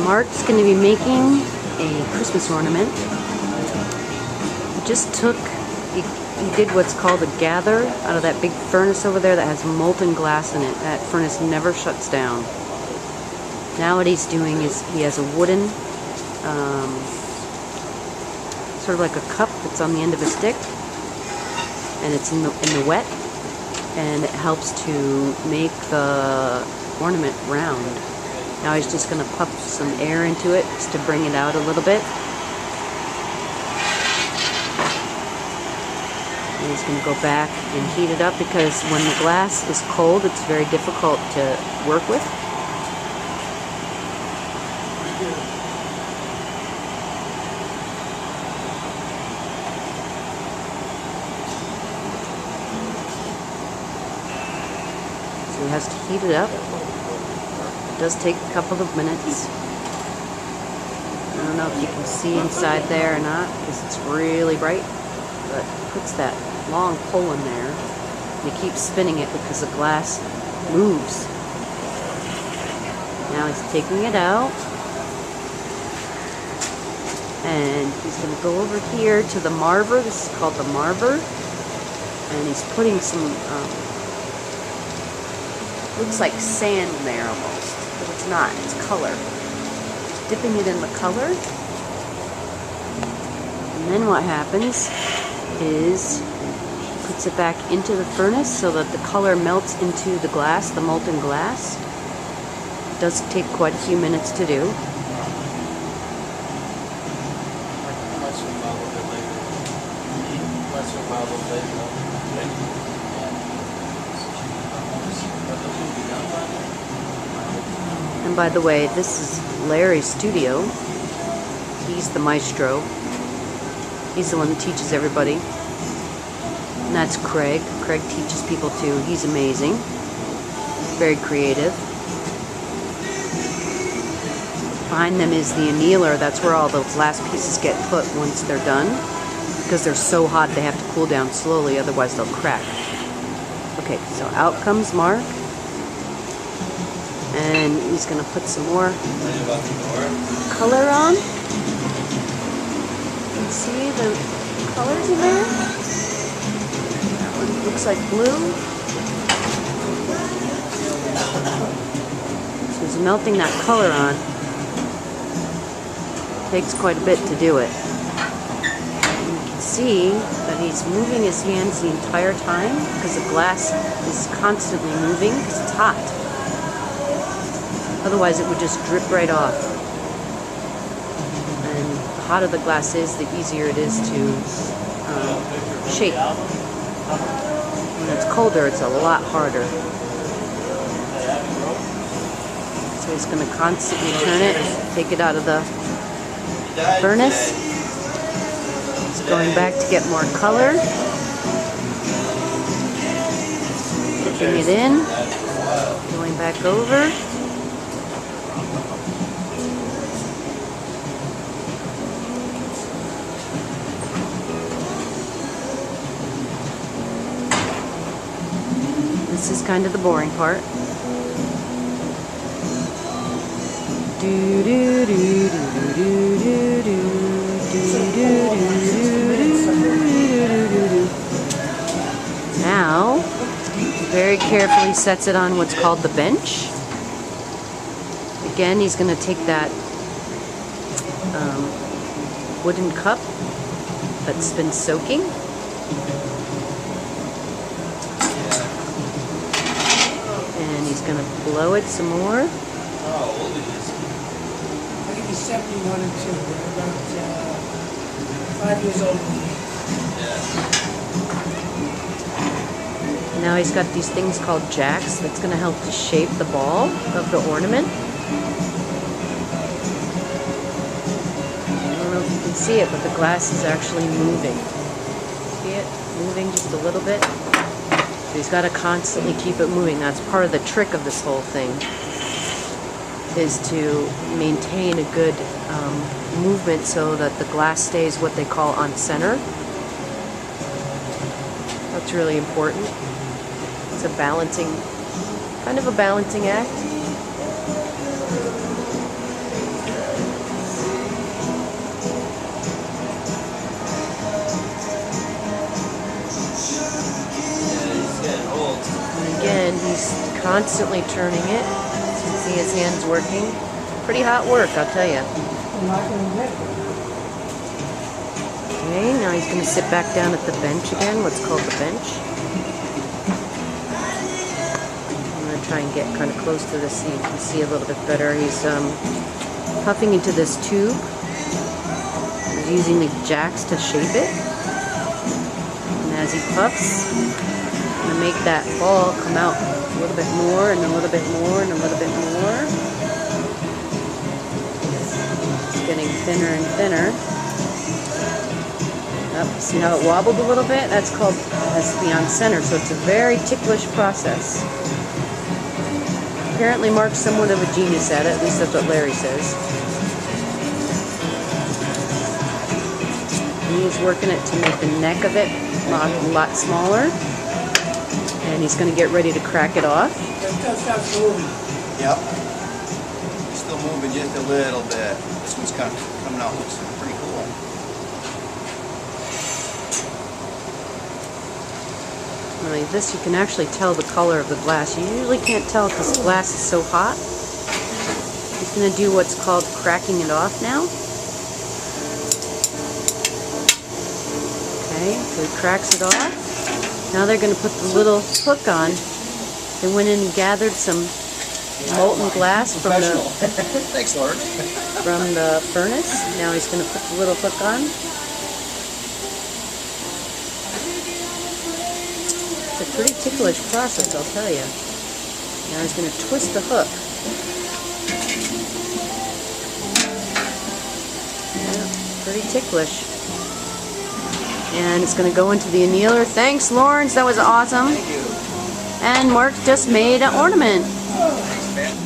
Mark's going to be making a Christmas ornament. He just he did what's called a gather out of that big furnace over there that has molten glass in it. That furnace never shuts down. Now what he's doing is he has a wooden, sort of like a cup that's on the end of a stick, and it's in the wet, and it helps to make the ornament round. Now he's just going to pump some air into it just to bring it out a little bit. And he's going to go back and heat it up because when the glass is cold, it's very difficult to work with. So he has to heat it up. It does take a couple of minutes. I don't know if you can see inside there or not because it's really bright, but it puts that long pole in there and he keeps spinning it because the glass moves. Now he's taking it out and he's going to go over here to the marver. This is called the marver, and he's putting some looks like sand in there almost, but it's not, it's color. Dipping it in the color, and then what happens is he puts it back into the furnace so that the color melts into the glass, the molten glass. It does take quite a few minutes to do. And by the way, this is Larry's studio. He's the maestro. He's the one that teaches everybody. And that's Craig. Craig teaches people too. He's amazing. Very creative. Behind them is the annealer. That's where all those last pieces get put once they're done. Because they're so hot they have to cool down slowly, otherwise they'll crack. Okay, so out comes Mark. And he's going to put some more color on. You can see the colors in there. That one looks like blue. So he's melting that color on. It takes quite a bit to do it. And you can see that he's moving his hands the entire time because the glass is constantly moving because it's hot. Otherwise it would just drip right off. And the hotter the glass is, the easier it is to shape. When it's colder, it's a lot harder. So he's going to constantly turn it, take it out of the furnace. He's going back to get more color. Dipping it in, going back over. This is kind of the boring part. Now, very carefully sets it on what's called the bench. Again, he's going to take that wooden cup that's been soaking. And he's going to blow it some more. I think he's 71 and 2. They're about 5 years old. Now he's got these things called jacks that's going to help to shape the ball of the ornament. I don't know if you can see it, but the glass is actually moving. See it? Moving just a little bit. So he's got to constantly keep it moving. That's part of the trick of this whole thing, is to maintain a good movement so that the glass stays what they call on center. That's really important. It's a balancing, kind of a balancing act. constantly turning it. You can see his hands working. Pretty hot work, I'll tell you. Okay, now he's going to sit back down at the bench again, what's called the bench. I'm going to try and get kind of close to this so you can see a little bit better. He's puffing into this tube. He's using the jacks to shape it. And as he puffs, I'm going to make that ball come out a little bit more and a little bit more and a little bit more. It's getting thinner and thinner. Up, see how it wobbled a little bit? That's called, has to be on center, so it's a very ticklish process. Apparently Mark's somewhat of a genius at it least that's what Larry says. He's working it to make the neck of it a lot smaller. And he's going to get ready to crack it off. Yep. Still moving just a little bit. This one's kind of coming out. Looks pretty cool. Like this, you can actually tell the color of the glass. You usually can't tell because the glass is so hot. He's going to do what's called cracking it off now. Okay, so he cracks it off. Now they're going to put the little hook on. They went in and gathered some molten glass from the Thanks, Lord. from the furnace. Now he's going to put the little hook on. It's a pretty ticklish process, I'll tell you. Now he's going to twist the hook. Yeah, pretty ticklish. And it's going to go into the annealer. Thanks, Lawrence. That was awesome. Thank you. And Mark just made an ornament. Thanks, man.